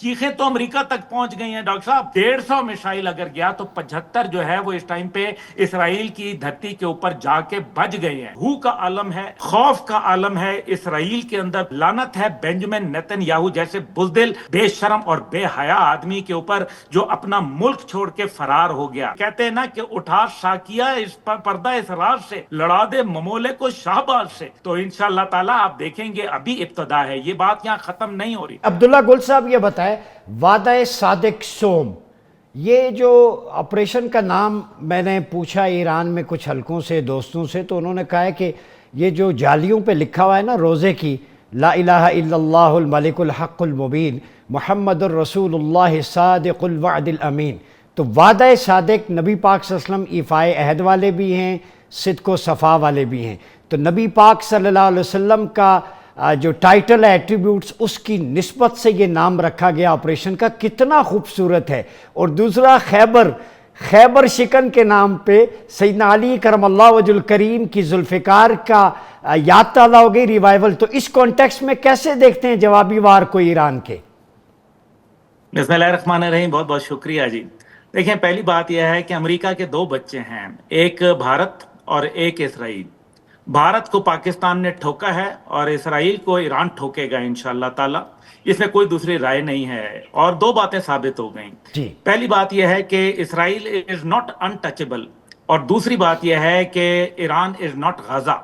چیخیں تو امریکہ تک پہنچ گئی ہیں ڈاکٹر صاحب. 150 میسائل اگر گیا تو 75 جو ہے وہ اس ٹائم پہ اسرائیل کی دھرتی کے اوپر جا کے بج گئے ہیں. ہو کا عالم ہے, خوف کا عالم ہے اسرائیل کے اندر. لعنت ہے بینجامن نیتن یاہو جیسے بزدل, بے شرم اور بے حیا آدمی کے اوپر جو اپنا ملک چھوڑ کے فرار ہو گیا. کہتے ہیں نا کہ اٹھا شاکیہ اس پردہ اسرار سے, لڑا دے ممولے کو شاہباز سے. تو انشاءاللہ تعالیٰ آپ دیکھیں گے ابھی ابتدا ہے, یہ بات یہاں ختم نہیں ہو رہی. عبداللہ گل صاحب یہ بتائیں, وعدہ صادق سوم, یہ جو آپریشن کا نام میں نے پوچھا ایران میں کچھ حلقوں سے, دوستوں سے, تو انہوں نے کہا ہے کہ یہ جو جالیوں پہ لکھا ہوا ہے نا روزے کی, لا الہ الا اللہ الملک الحق المبین محمد الرسول اللہ صادق الوعد الامین, تو وعدہ صادق نبی پاک صلی اللہ علیہ وسلم ایفائے عہد والے بھی ہیں, صدق و صفا والے بھی ہیں. تو نبی پاک صلی اللہ علیہ وسلم کا جو ٹائٹل ہے, ایٹریبیوٹس, اس کی نسبت سے یہ نام رکھا گیا آپریشن کا, کتنا خوبصورت ہے. اور دوسرا خیبر شکن کے نام پہ سیدنا علی کرم اللہ وجہ الکریم کی ذوالفقار کا یاد تازہ ہو گئی, ریوائیول. تو اس کانٹیکسٹ میں کیسے دیکھتے ہیں جوابی وار کو ایران کے؟ بسم اللہ الرحمن الرحیم. بہت بہت شکریہ جی. دیکھیں, پہلی بات یہ ہے کہ امریکہ کے 2 بچے ہیں, ایک بھارت اور ایک اسرائیل. بھارت کو پاکستان نے ٹھوکا ہے اور اسرائیل کو ایران ٹھوکے گا انشاءاللہ تعالی. اس میں کوئی دوسری رائے نہیں ہے. اور 2 باتیں ثابت ہو گئیں. جی. پہلی بات یہ ہے کہ اسرائیل از ناٹ انٹچبل, اور دوسری بات یہ ہے کہ ایران از ناٹ غزہ.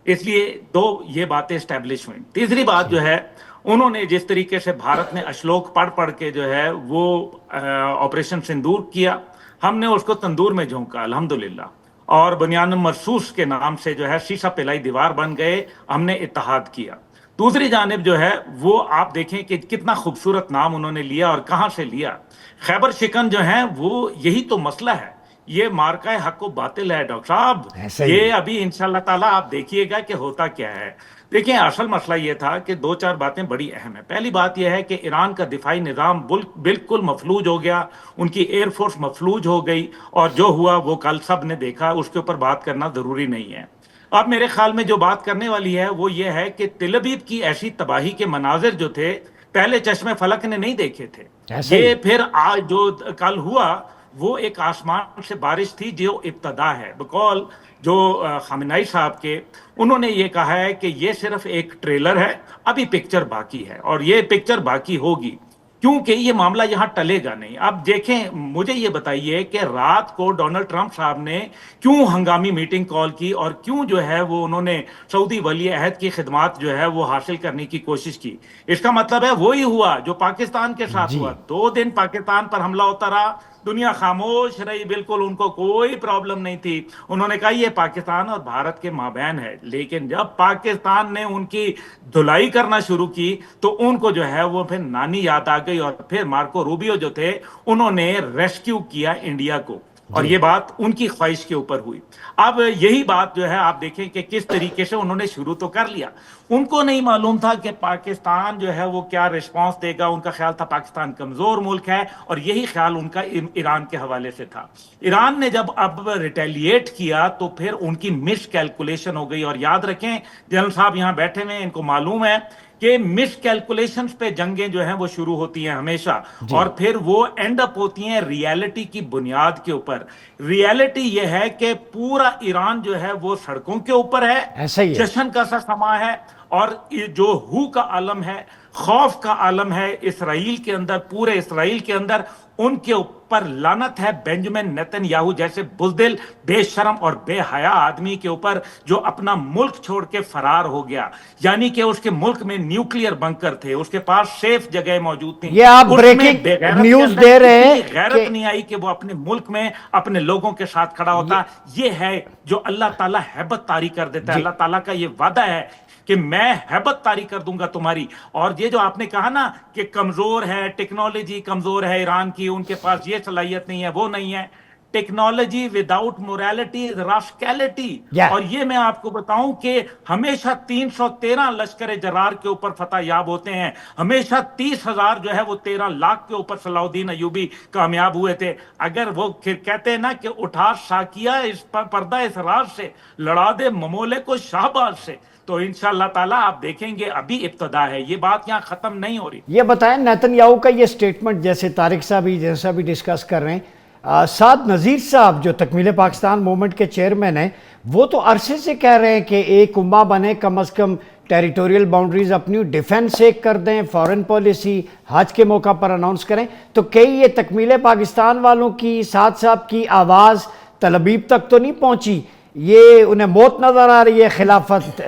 اس لیے 2 یہ باتیں اسٹیبلش ہوئیں. تیسری بات جو ہے, انہوں نے جس طریقے سے بھارت نے اشلوک پڑھ کے جو ہے وہ آپریشن سندور کیا, ہم نے اس کو تندور میں جھونکا الحمدللہ, اور بنیان مرصوص کے نام سے جو ہے شیشہ پلائی دیوار بن گئے, ہم نے اتحاد کیا. دوسری جانب جو ہے وہ آپ دیکھیں کہ کتنا خوبصورت نام انہوں نے لیا, اور کہاں سے لیا. خیبر شکن جو ہیں وہ یہی تو مسئلہ ہے, یہ مارکہ حق و باطل ہے ڈاکٹر صاحب. یہ ابھی انشاءاللہ تعالیٰ آپ دیکھیے گا کہ ہوتا کیا ہے. دیکھیں, اصل مسئلہ یہ تھا کہ 2-4 باتیں بڑی اہم ہیں. پہلی بات یہ ہے کہ ایران کا دفاعی نظام بالکل مفلوج ہو گیا, ان کی ایئر فورس مفلوج ہو گئی, اور جو ہوا وہ کل سب نے دیکھا, اس کے اوپر بات کرنا ضروری نہیں ہے. اب میرے خیال میں جو بات کرنے والی ہے وہ یہ ہے کہ تل ابیب کی ایسی تباہی کے مناظر جو تھے پہلے چشم فلک نے نہیں دیکھے تھے. یہ پھر آج جو کل ہوا وہ ایک آسمان سے بارش تھی جو ابتدا ہے. بقول جو خامنہئی صاحب کے, انہوں نے یہ کہا ہے کہ یہ صرف ایک ٹریلر ہے, ابھی پکچر باقی ہے, اور یہ پکچر باقی ہوگی کیونکہ یہ معاملہ یہاں ٹلے گا نہیں. اب دیکھیں, مجھے یہ بتائیے کہ رات کو ڈونلڈ ٹرمپ صاحب نے کیوں ہنگامی میٹنگ کال کی, اور کیوں جو ہے وہ انہوں نے سعودی ولی عہد کی خدمات جو ہے وہ حاصل کرنے کی کوشش کی. اس کا مطلب ہے وہی ہوا جو پاکستان کے ساتھ ہوا. 2 دن پاکستان پر حملہ ہوتا رہا, دنیا خاموش رہی, بالکل ان کو کوئی پرابلم نہیں تھی. انہوں نے کہا یہ پاکستان اور بھارت کے مابین ہے. لیکن جب پاکستان نے ان کی دھلائی کرنا شروع کی تو ان کو جو ہے وہ پھر نانی یاد آ گئی, اور پھر مارکو روبیو جو تھے انہوں نے ریسکیو کیا انڈیا کو, اور یہ بات ان کی خواہش کے اوپر ہوئی. اب یہی بات جو ہے آپ دیکھیں کہ کس طریقے سے انہوں نے شروع تو کر لیا. ان کو نہیں معلوم تھا کہ پاکستان جو ہے وہ کیا رسپانس دے گا. ان کا خیال تھا پاکستان کمزور ملک ہے, اور یہی خیال ان کا ایران کے حوالے سے تھا. ایران نے جب اب ریٹیلیٹ کیا تو پھر ان کی مس کیلکولیشن ہو گئی. اور یاد رکھیں, جنرل صاحب یہاں بیٹھے ہوئے, ان کو معلوم ہے کہ مس کیلکولیشنز پہ جنگیں جو ہیں وہ شروع ہوتی ہیں ہمیشہ, اور پھر وہ اینڈ اپ ہوتی ہیں ریالٹی کی بنیاد کے اوپر. ریالٹی یہ ہے کہ پورا ایران جو ہے وہ سڑکوں کے اوپر ہے, جشن کا سا سما ہے, اور جو ہو کا عالم ہے, خوف کا عالم ہے اسرائیل کے اندر, پورے اسرائیل کے اندر. ان کے اوپر لعنت ہے بینجامن نیتن یاہو جیسے بزدل, بے شرم اور بے حیا آدمی کے اوپر جو اپنا ملک چھوڑ کے فرار ہو گیا. یعنی کہ اس کے ملک میں نیوکلیئر بنکر تھے, اس کے پاس سیف جگہ موجود تھی. یہ آپ بریکنگ نیوز دے رہے ہیں, غیرت نہیں آئی کہ وہ اپنے ملک میں اپنے لوگوں کے ساتھ کھڑا ہوتا. یہ ہے جو اللہ تعالیٰ ہیبت طاری کر دیتا ہے. اللہ تعالیٰ کا یہ وعدہ ہے کہ میں ہیبت طاری کر دوں گا تمہاری. اور یہ جو آپ نے کہا نا کہ کمزور ہے, ٹیکنالوجی کمزور ہے ایران کی, ان کے پاس یہ صلاحیت نہیں ہے, وہ نہیں ہے. Technology without morality is rascality. اور یہ میں آپ کو بتاؤں کہ ہمیشہ 313 لشکر جرار کے اوپر فتح یاب ہوتے ہیں, ہمیشہ 30,000 جو ہے وہ 13 لاکھ کے اوپر صلاح الدین ایوبی کامیاب ہوئے تھے. اگر وہ کہتے ہیں نا کہ اٹھا شاکیہ اس پردہ اسرار سے, لڑا دے ممولے کو شاہباز سے, تو انشاءاللہ تعالیٰ آپ دیکھیں گے ابھی ابتدا ہے, یہ بات یہاں ختم نہیں ہو رہی. یہ بتائیں نیتن یاہو کا یہ سٹیٹمنٹ, جیسے طارق صاحب ہی جیسا بھی ڈسکس کر رہے ہیں, سعد نذیر صاحب جو تکمیل پاکستان موومنٹ کے چیئرمین ہیں, وہ تو عرصے سے کہہ رہے ہیں کہ ایک امہ بنے, کم از کم ٹیریٹوریل باؤنڈریز اپنی ڈیفنس ایک کر دیں, فارن پالیسی حج کے موقع پر اناؤنس کریں. تو کئی یہ تکمیل پاکستان والوں کی, سعد صاحب کی آواز تل ابیب تک تو نہیں پہنچی, یہ انہیں موت نظر آ رہی ہے خلافت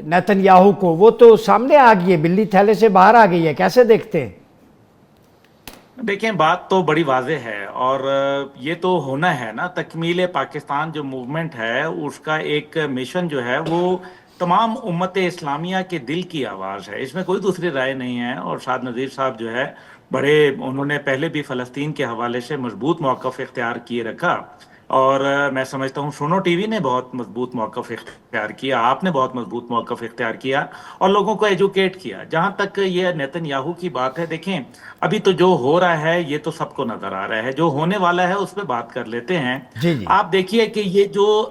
نیتن یاہو کو, وہ تو سامنے آ گئی ہے, بلی تھیلے سے باہر آ گئی ہے, کیسے دیکھتے ہیں؟ دیکھیں بات تو بڑی واضح ہے, اور یہ تو ہونا ہے نا. تکمیل پاکستان جو موومنٹ ہے اس کا ایک مشن جو ہے وہ تمام امت اسلامیہ کے دل کی آواز ہے, اس میں کوئی دوسری رائے نہیں ہے. اور شاد نذیر صاحب جو ہے بڑے, انہوں نے پہلے بھی فلسطین کے حوالے سے مضبوط موقف اختیار کیے رکھا, اور میں سمجھتا ہوں سنو ٹی وی نے بہت مضبوط موقف اختیار کیا, آپ نے بہت مضبوط موقف اختیار کیا اور لوگوں کو ایجوکیٹ کیا. جہاں تک یہ نیتن یاہو کی بات ہے, دیکھیں ابھی تو جو ہو رہا ہے یہ تو سب کو نظر آ رہا ہے, جو ہونے والا ہے اس پہ بات کر لیتے ہیں. جی جی آپ دیکھیے کہ یہ جو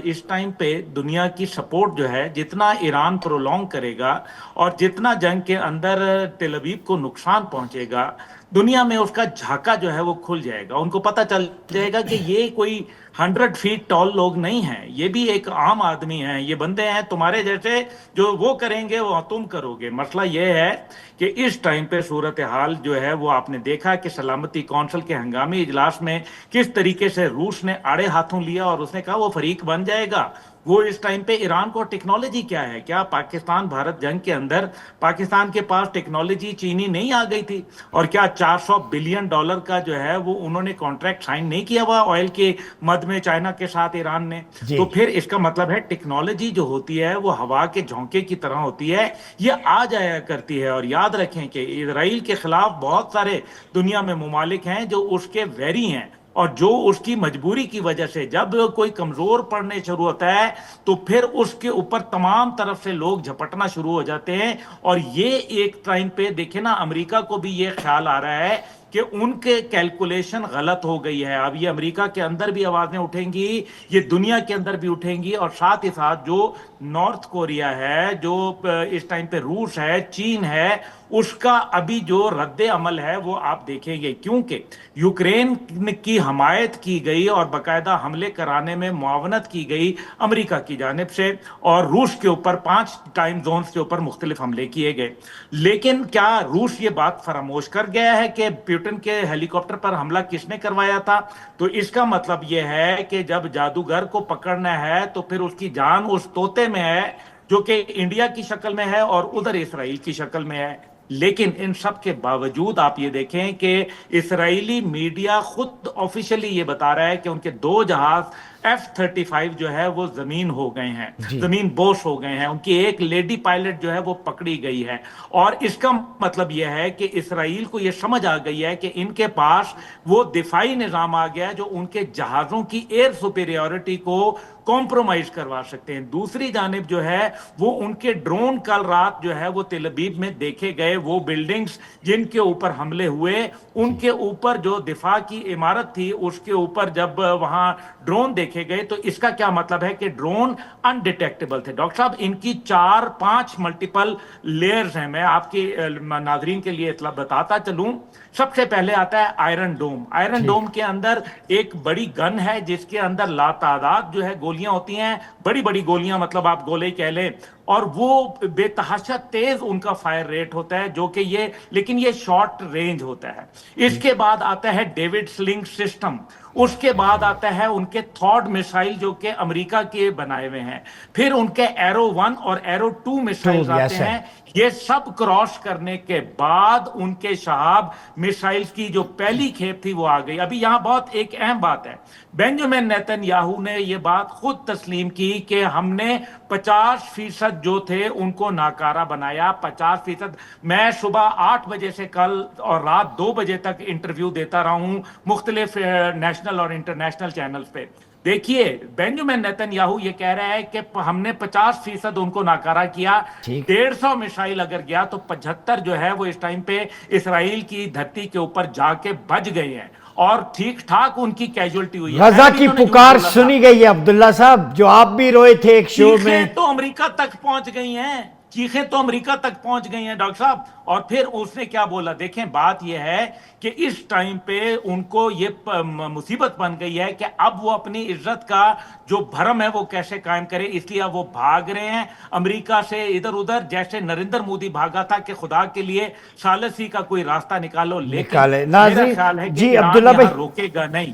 اس ٹائم پہ دنیا کی سپورٹ جو ہے, جتنا ایران پرولونگ کرے گا اور جتنا جنگ کے اندر تل ابیب کو نقصان پہنچے گا, دنیا میں اس کا جھاکا جو ہے وہ کھل جائے گا. ان کو پتہ چل جائے گا کہ یہ کوئی 100 فیٹ ٹال لوگ نہیں ہیں, یہ بھی ایک عام آدمی ہیں, یہ بندے ہیں تمہارے جیسے, جو وہ کریں گے وہ تم کرو گے. مسئلہ یہ ہے کہ اس ٹائم پہ صورتحال جو ہے وہ آپ نے دیکھا کہ سلامتی کونسل کے ہنگامی اجلاس میں کس طریقے سے روس نے آڑے ہاتھوں لیا اور اس نے کہا وہ فریق بن جائے گا. وہ اس ٹائم پہ ایران کو ٹیکنالوجی کیا ہے, کیا پاکستان بھارت جنگ کے اندر پاکستان کے پاس ٹیکنالوجی چینی نہیں آ گئی تھی, اور کیا $400 بلین کا جو ہے وہ انہوں نے کانٹریکٹ سائن نہیں کیا ہوا آئل کے مد میں چائنا کے ساتھ ایران نے؟ جی تو پھر اس کا مطلب ہے ٹیکنالوجی جو ہوتی ہے وہ ہوا کے جھونکے کی طرح ہوتی ہے, یہ آ جایا کرتی ہے. اور یاد رکھیں کہ اسرائیل کے خلاف بہت سارے دنیا میں ممالک ہیں جو اس کے ویری ہیں, اور جو اس کی مجبوری کی وجہ سے جب کوئی کمزور پڑنے شروع ہوتا ہے تو پھر اس کے اوپر تمام طرف سے لوگ جھپٹنا شروع ہو جاتے ہیں. اور یہ ایک ٹائم پہ دیکھیں نا, امریکہ کو بھی یہ خیال آ رہا ہے کہ ان کے کیلکولیشن غلط ہو گئی ہے. اب یہ امریکہ کے اندر بھی آوازیں اٹھیں گی, یہ دنیا کے اندر بھی اٹھیں گی, اور ساتھ ہی ساتھ جو نارتھ کوریا ہے, جو اس ٹائم پہ روس ہے, چین ہے, اس کا ابھی جو رد عمل ہے وہ آپ دیکھیں گے. کیونکہ یوکرین کی حمایت کی گئی اور باقاعدہ حملے کرانے میں معاونت کی گئی امریکہ کی جانب سے, اور روس کے اوپر 5 ٹائم زونز کے اوپر مختلف حملے کیے گئے. لیکن کیا روس یہ بات فراموش کر گیا ہے کہ پیوٹن کے ہیلی کاپٹر پر حملہ کس نے کروایا تھا؟ تو اس کا مطلب یہ ہے کہ جب جادوگر کو پکڑنا ہے تو پھر اس کی جان اس طوطے میں ہے جو کہ انڈیا کی شکل میں ہے اور ادھر اسرائیل کی شکل میں ہے. لیکن ان سب کے باوجود آپ یہ دیکھیں کہ اسرائیلی میڈیا خود آفیشلی یہ بتا رہا ہے کہ ان کے 2 جہاز F-35 جو ہے وہ زمین ہو گئے ہیں, جی زمین بوش ہو گئے ہیں, ان کی ایک لیڈی پائلٹ جو ہے وہ پکڑی گئی ہے. اور اس کا مطلب یہ ہے کہ اسرائیل کو یہ سمجھ آ گئی ہے کہ ان کے پاس وہ دفاعی نظام آ گیا ہے جو ان کے جہازوں کی ایئر سپیریورٹی کو کمپرومائز کروا سکتے ہیں. دوسری جانب جو ہے وہ ان کے ڈرون کل رات جو ہے وہ تل ابیب میں دیکھے گئے, وہ بلڈنگز جن کے اوپر حملے ہوئے, ان کے اوپر جو دفاع کی عمارت تھی اس کے اوپر جب وہاں ڈرون دیکھے گئے تو اس کا کیا مطلب ہے کہ ڈرون انڈیٹیکٹیبل تھے. ڈاکٹر صاحب ان کی 4-5 ملٹیپل لیئرز ہیں, میں آپ کی ناظرین کے لیے اطلاع بتاتا چلوں. سب سے پہلے آتا ہے آئرن ڈوم. آئرن ڈوم کے اندر ایک بڑی گن ہے جس کے اندر لاتعداد جو ہے گولیاں ہوتی ہیں, بڑی بڑی گولیاں, مطلب آپ گولے کہہ لیں, اور وہ بے تحاشا تیز ان کا فائر ریٹ ہوتا ہے, جو کہ یہ, لیکن یہ شارٹ رینج ہوتا ہے. اس کے بعد آتا ہے ڈیوڈ سلنگ سسٹم, اس کے بعد آتا ہے ان کے تھاڈ میسائل جو کہ امریکہ کے بنائے ہوئے ہیں, پھر ان کے ایرو 1 اور ایرو 2 میسائل آتے ہیں. یہ سب کراس کرنے کے بعد ان کے شہاب میسائلز کی جو پہلی کھیپ تھی وہ آ گئی. ابھی یہاں بہت ایک اہم بات ہے, بینجامن نیتن یاہو نے یہ بات خود تسلیم کی کہ ہم نے 50% جو تھے ان کو ناکارہ بنایا. 50%. میں صبح 8 بجے سے کل اور رات 2 بجے تک انٹرویو دیتا رہا ہوں مختلف نیشنل اور انٹرنیشنل چینلز پہ. دیکھیے بینجامن نیتن یاہو یہ کہہ رہا ہے کہ ہم نے 50% ان کو ناکارہ کیا. 150 میسائل اگر گیا تو 75 جو ہے وہ اس ٹائم پہ اسرائیل کی دھرتی کے اوپر جا کے بج گئے ہیں. اور ٹھیک ٹھاک ان کی کیجولٹی ہوئی ہے. غزہ پہلے بھی کی انہوں نے جھوٹ پکار بولا تھا. سنی گئی ہے عبداللہ صاحب، جو آپ بھی روئے تھے ایک شو میں. چیخیں تو امریکہ تک پہنچ گئی ہیں، چیخیں تو امریکہ تک پہنچ گئی ہیں ڈاکٹر صاحب. اور پھر اس نے کیا بولا؟ دیکھیں بات یہ ہے کہ اس ٹائم پہ ان کو یہ مصیبت بن گئی ہے کہ اب وہ اپنی عزت کا جو بھرم ہے وہ کیسے قائم کرے. اس لیے اب وہ بھاگ رہے ہیں امریکہ سے ادھر ادھر، جیسے نریندر مودی بھاگا تھا کہ خدا کے لیے ثالثی کا کوئی راستہ نکالو. لیکن نکالے. میرا ناظرین خیال ہے کہ جی ایران عبداللہ یہاں بھائی، روکے گا نہیں.